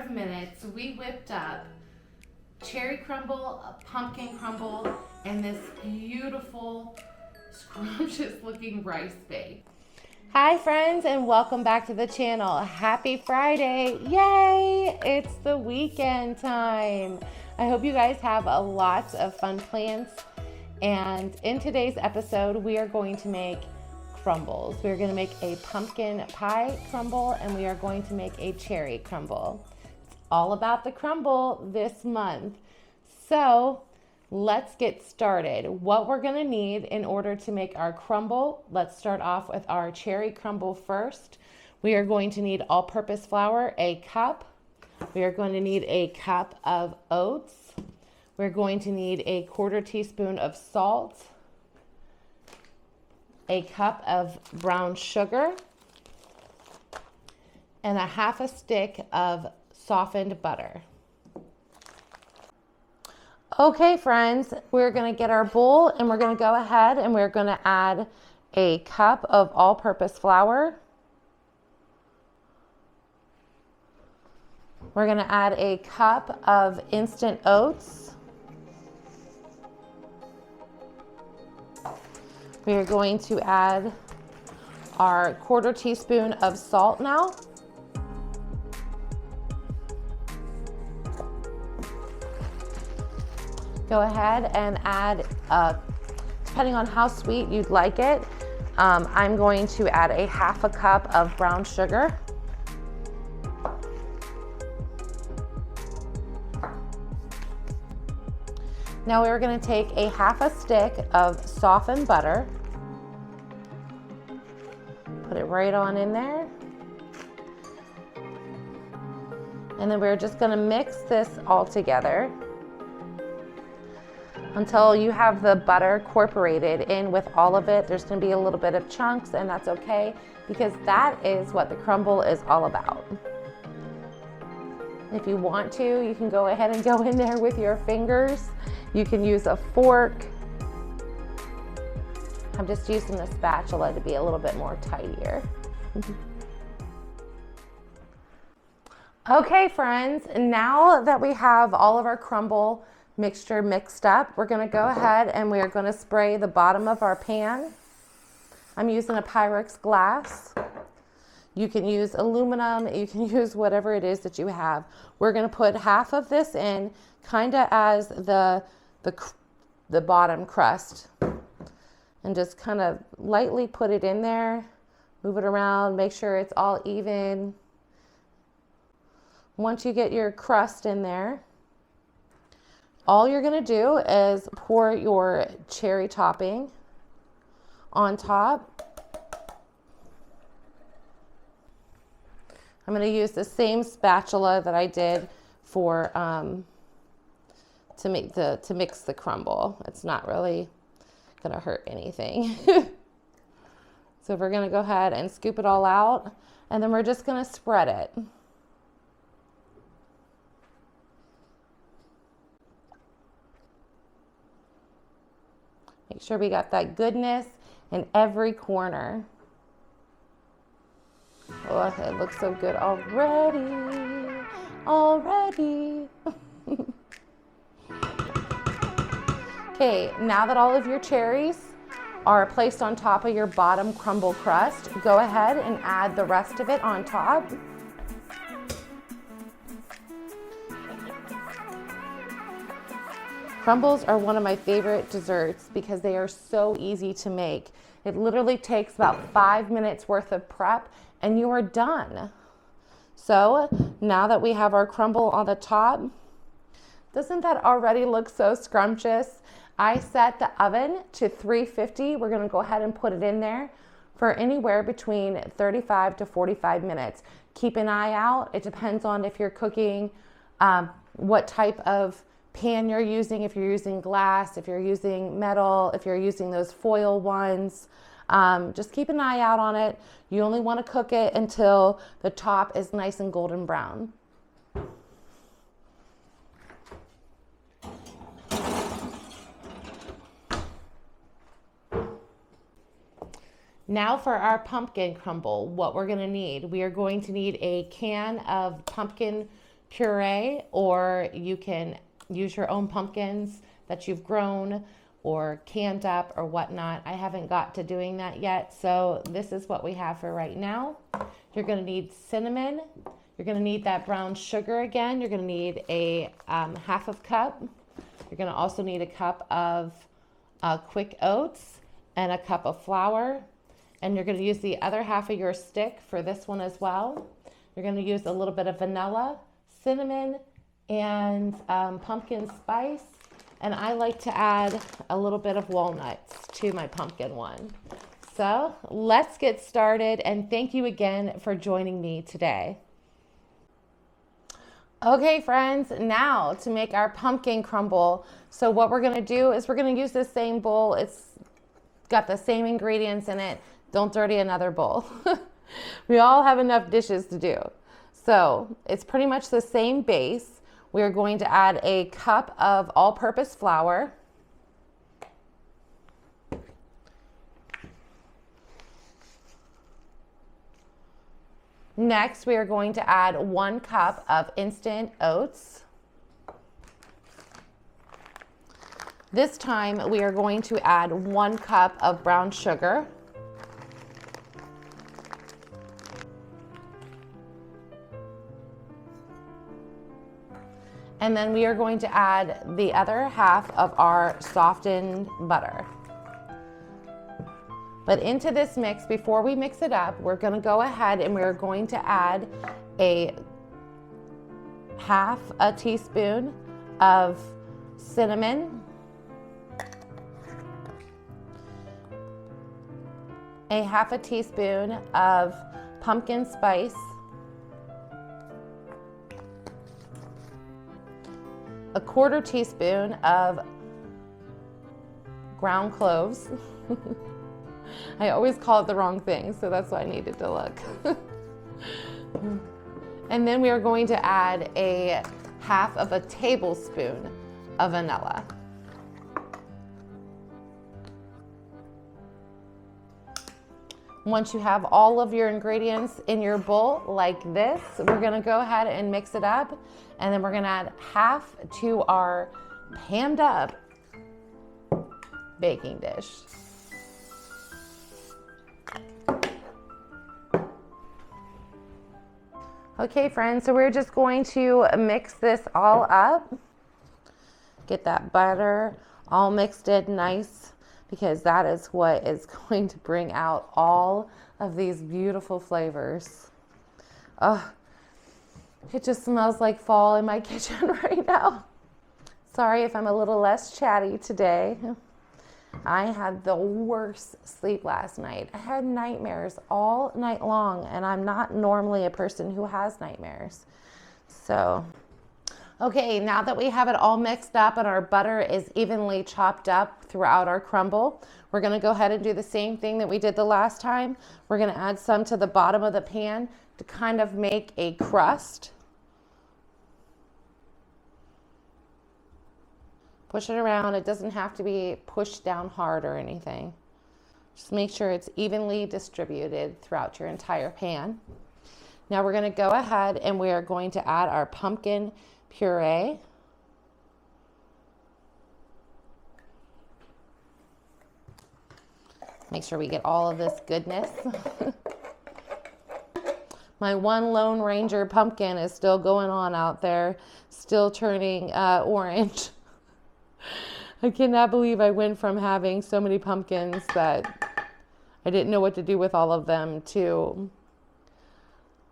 of minutes, we whipped up cherry crumble, a pumpkin crumble, and this beautiful, scrumptious looking rice bake. Hi friends, and welcome back to the channel. Happy Friday. Yay! It's the weekend time. I hope you guys have a lot of fun plans. And in today's episode, we are going to make crumbles. We're going to make a pumpkin pie crumble, and we are going to make a cherry crumble. It's all about the crumble this month. So let's get started. What we're going to need in order to make our crumble, let's start off with our cherry crumble first. We are going to need all-purpose flour, a cup. We are going to need a cup of oats. We're going to need a 1/4 teaspoon of salt, a cup of brown sugar, and a 1/2 stick of softened butter. Okay, friends, we're going to get our bowl and we're going to go ahead and we're going to add a cup of all-purpose flour. We're going to add a cup of instant oats. We are going to add our 1/4 teaspoon of salt now. Go ahead and add, depending on how sweet you'd like it, I'm going to add a 1/2 cup of brown sugar. Now we're going to take a 1/2 stick of softened butter, put it right on in there, and then we're just going to mix this all together until you have the butter incorporated in with all of it. There's going to be a little bit of chunks, and that's okay because that is what the crumble is all about. If you want to, you can go ahead and go in there with your fingers. You can use a fork. I'm just using the spatula to be a little bit more tidier. Okay, friends, now that we have all of our crumble mixture mixed up, we're going to go ahead and we are going to spray the bottom of our pan. I'm using a Pyrex glass. You can use aluminum, you can use whatever it is that you have. We're going to put 1/2 of this in kind of as the bottom crust, and just kind of lightly put it in there, move it around, make sure it's all even. Once you get your crust in there, all you're going to do is pour your cherry topping on top. I'm going to use the same spatula that I did for to mix the crumble. It's not really going to hurt anything. So we're going to go ahead and scoop it all out, and then we're just going to spread it. Make sure we got that goodness in every corner. Oh, it looks so good already. Okay, now that all of your cherries are placed on top of your bottom crumble crust, go ahead and add the rest of it on top. Crumbles are one of my favorite desserts because they are so easy to make. It literally takes about 5 minutes worth of prep and you are done. So now that we have our crumble on the top, doesn't that already look so scrumptious? I set the oven to 350. We're going to go ahead and put it in there for anywhere between 35 to 45 minutes. Keep an eye out. It depends on if you're cooking, what type of pan you're using, if you're using glass, if you're using metal, if you're using those foil ones. Just keep an eye out on it. You only want to cook it until the top is nice and golden brown. Now for our pumpkin crumble, what we're going to need. We are going to need a can of pumpkin puree, or you can use your own pumpkins that you've grown or canned up or whatnot. I haven't got to doing that yet, so this is what we have for right now. You're going to need cinnamon. You're going to need that brown sugar again. You're going to need a half of cup. You're going to also need a cup of quick oats and a cup of flour. And you're going to use the other half of your stick for this one as well. You're going to use a little bit of vanilla, cinnamon, and pumpkin spice. And I like to add a little bit of walnuts to my pumpkin one. So let's get started, and thank you again for joining me today. Okay, friends, now to make our pumpkin crumble. So what we're gonna do is we're gonna use the same bowl. It's got the same ingredients in it. Don't dirty another bowl. We all have enough dishes to do. So it's pretty much the same base. We're going to add a cup of all-purpose flour. Next, we are going to add 1 cup of instant oats. This time, we are going to add 1 cup of brown sugar. And then we are going to add the other half of our softened butter. But into this mix, before we mix it up, we're going to go ahead and we're going to add a half a teaspoon of cinnamon, a half a teaspoon of pumpkin spice, a 1/4 teaspoon of ground cloves. I always call it the wrong thing, so that's why I needed to look. And then we are going to add a half of a tablespoon of vanilla. Once you have all of your ingredients in your bowl like this, we're gonna go ahead and mix it up, and then we're gonna add half to our panned up baking dish. Okay, friends, so we're just going to mix this all up. Get that butter all mixed in nice, because that is what is going to bring out all of these beautiful flavors. Oh, it just smells like fall in my kitchen right now. Sorry if I'm a little less chatty today. I had the worst sleep last night. I had nightmares all night long, and I'm not normally a person who has nightmares. So, okay, now that we have it all mixed up and our butter is evenly chopped up throughout our crumble, we're gonna go ahead and do the same thing that we did the last time. We're gonna add some to the bottom of the pan to kind of make a crust. Push it around. It doesn't have to be pushed down hard or anything. Just make sure it's evenly distributed throughout your entire pan. Now we're going to go ahead and we are going to add our pumpkin puree. Make sure we get all of this goodness. My one Lone Ranger pumpkin is still going on out there, still turning orange. I cannot believe I went from having so many pumpkins that I didn't know what to do with all of them to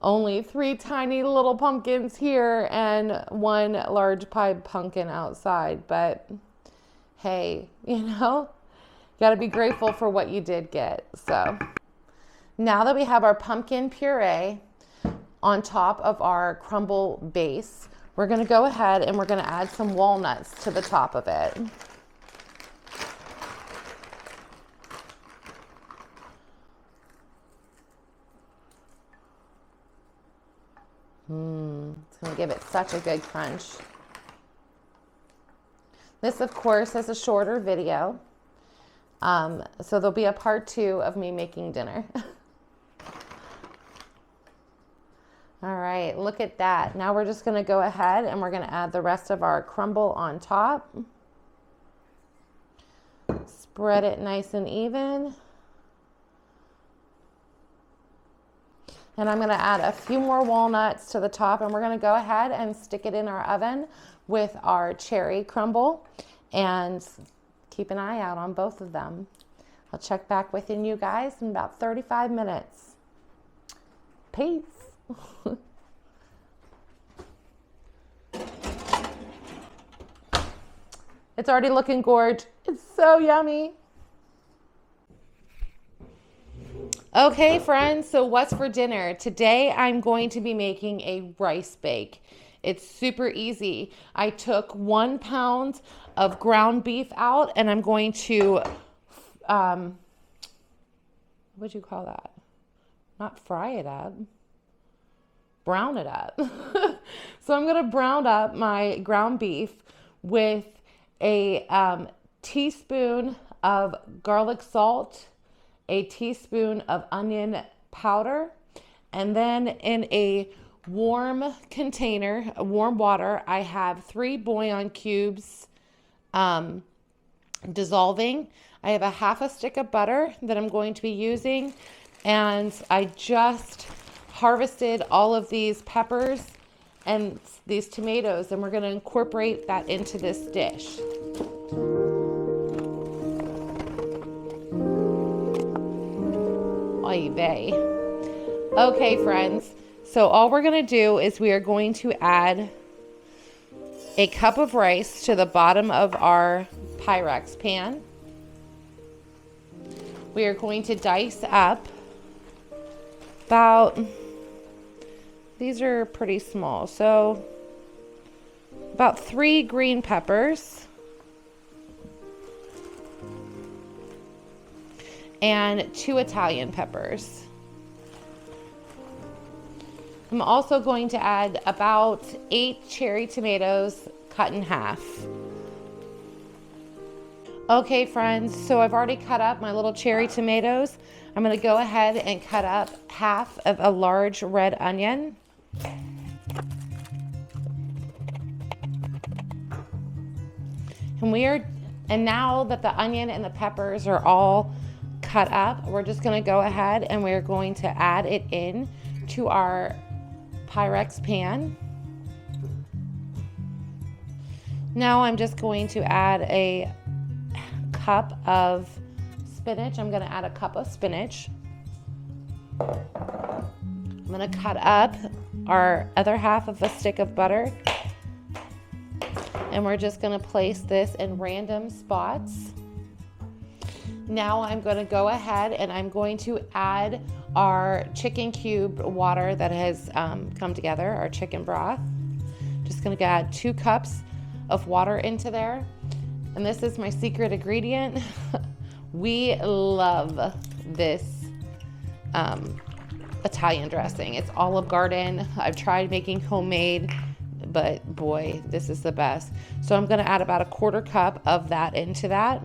only 3 tiny little pumpkins here and 1 large pie pumpkin outside. But hey, you know, got to be grateful for what you did get. So now that we have our pumpkin puree on top of our crumble base, we're going to go ahead and we're going to add some walnuts to the top of it. It's going to give it such a good crunch. This, of course, is a shorter video. So there'll be a part 2 of me making dinner. All right, look at that. Now we're just going to go ahead and we're going to add the rest of our crumble on top. Spread it nice and even. And I'm going to add a few more walnuts to the top, and we're going to go ahead and stick it in our oven with our cherry crumble, and keep an eye out on both of them. I'll check back with you guys in about 35 minutes. Peace. It's already looking gorgeous. It's so yummy. Okay, friends, so what's for dinner? Today I'm going to be making a rice bake. It's super easy. I took 1 pound of ground beef out, and I'm going to, what'd you call that? Not fry it up. Brown it up. So I'm going to brown up my ground beef with a teaspoon of garlic salt, a teaspoon of onion powder, and then in a warm container, warm water, I have 3 bouillon cubes dissolving. I have a half a stick of butter that I'm going to be using, and I just harvested all of these peppers and these tomatoes, and we're going to incorporate that into this dish. Oy vey. Okay, friends, so all we're going to do is we are going to add a cup of rice to the bottom of our Pyrex pan. We are going to dice up about, these are pretty small, so about 3 green peppers and 2 Italian peppers. I'm also going to add about 8 cherry tomatoes cut in half. Okay, friends, so I've already cut up my little cherry tomatoes. I'm going to go ahead and cut up half of a large red onion. And now that the onion and the peppers are all cut up, we're just going to go ahead and we're going to add it in to our Pyrex pan. Now I'm just going to add a cup of spinach. I'm going to add a cup of spinach. I'm going to cut up our other half of a stick of butter, and we're just going to place this in random spots. Now I'm going to go ahead and I'm going to add our chicken cube water that has come together, our chicken broth. Just going to add 2 cups of water into there. And this is my secret ingredient. We love this Italian dressing. It's Olive Garden. I've tried making homemade, but boy, this is the best. So I'm going to add about a 1/4 cup of that into that.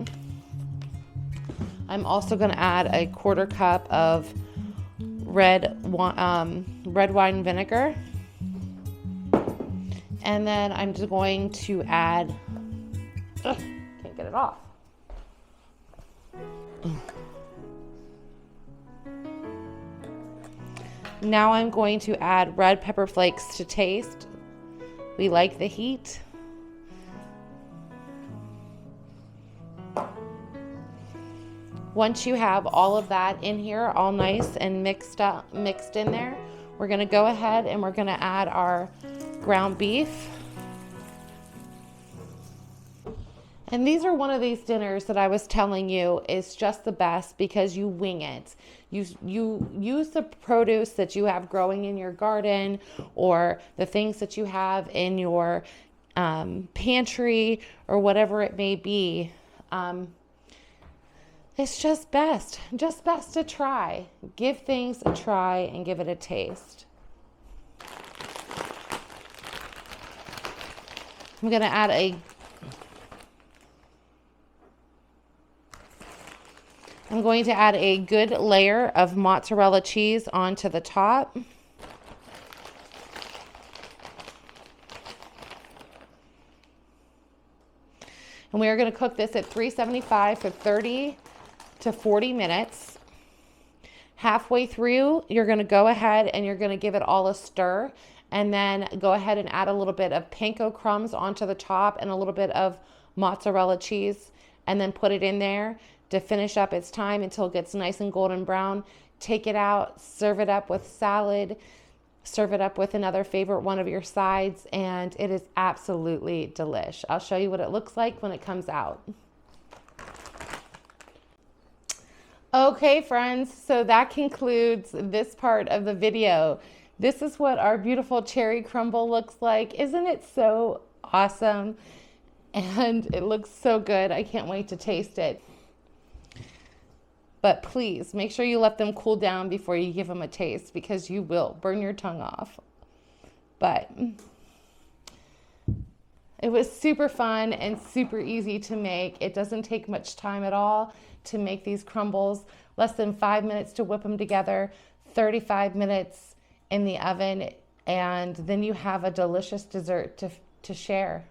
I'm also going to add a 1/4 cup of red wine vinegar. And then I'm just going to add, can't get it off. Now I'm going to add red pepper flakes to taste. We like the heat. Once you have all of that in here, all nice and mixed in there, we're going to go ahead and we're going to add our ground beef. And these are one of these dinners that I was telling you is just the best because you wing it. You use the produce that you have growing in your garden or the things that you have in your pantry or whatever it may be. It's just best to try. Give things a try and give it a taste. I'm going to add a good layer of mozzarella cheese onto the top. And we are going to cook this at 375 for 30 to 40 minutes. Halfway through, you're going to go ahead and you're going to give it all a stir, and then go ahead and add a little bit of panko crumbs onto the top and a little bit of mozzarella cheese, and then put it in there to finish up its time until it gets nice and golden brown. Take it out, serve it up with salad, serve it up with another favorite one of your sides, and it is absolutely delish. I'll show you what it looks like when it comes out. Okay, friends, so that concludes this part of the video. This is what our beautiful cherry crumble looks like. Isn't it so awesome? And it looks so good. I can't wait to taste it. But please make sure you let them cool down before you give them a taste, because you will burn your tongue off. But it was super fun and super easy to make. It doesn't take much time at all to make these crumbles. Less than 5 minutes to whip them together, 35 minutes in the oven, and then you have a delicious dessert to share.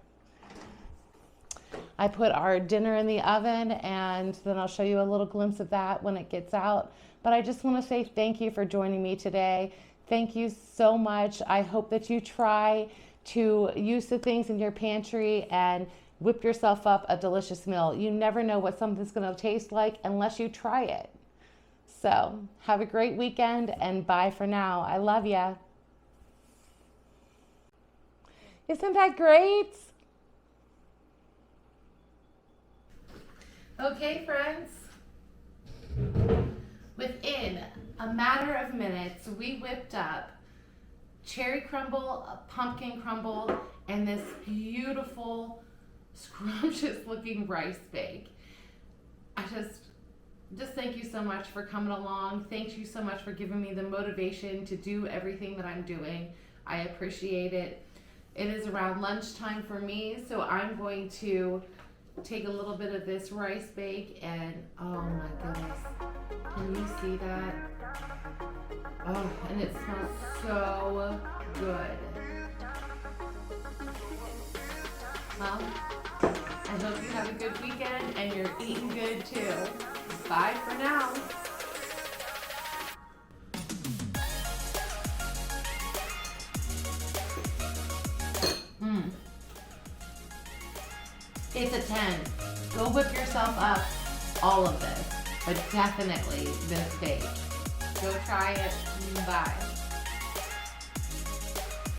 I put our dinner in the oven, and then I'll show you a little glimpse of that when it gets out. But I just want to say thank you for joining me today. Thank you so much. I hope that you try to use the things in your pantry and whip yourself up a delicious meal. You never know what something's going to taste like unless you try it. So have a great weekend, and bye for now. I love ya. Isn't that great? Okay, friends. Within a matter of minutes, we whipped up cherry crumble, a pumpkin crumble, and this beautiful, scrumptious looking rice bake. I just thank you so much for coming along. Thank you so much for giving me the motivation to do everything that I'm doing. I appreciate it. It is around lunchtime for me, so I'm going to take a little bit of this rice bake, and oh my goodness, can you see that? Oh, and it smells so good. Well, I hope you have a good weekend and you're eating good too. Bye for now. It's a 10. Go whip yourself up all of this, but definitely this bake. Go try it. Bye.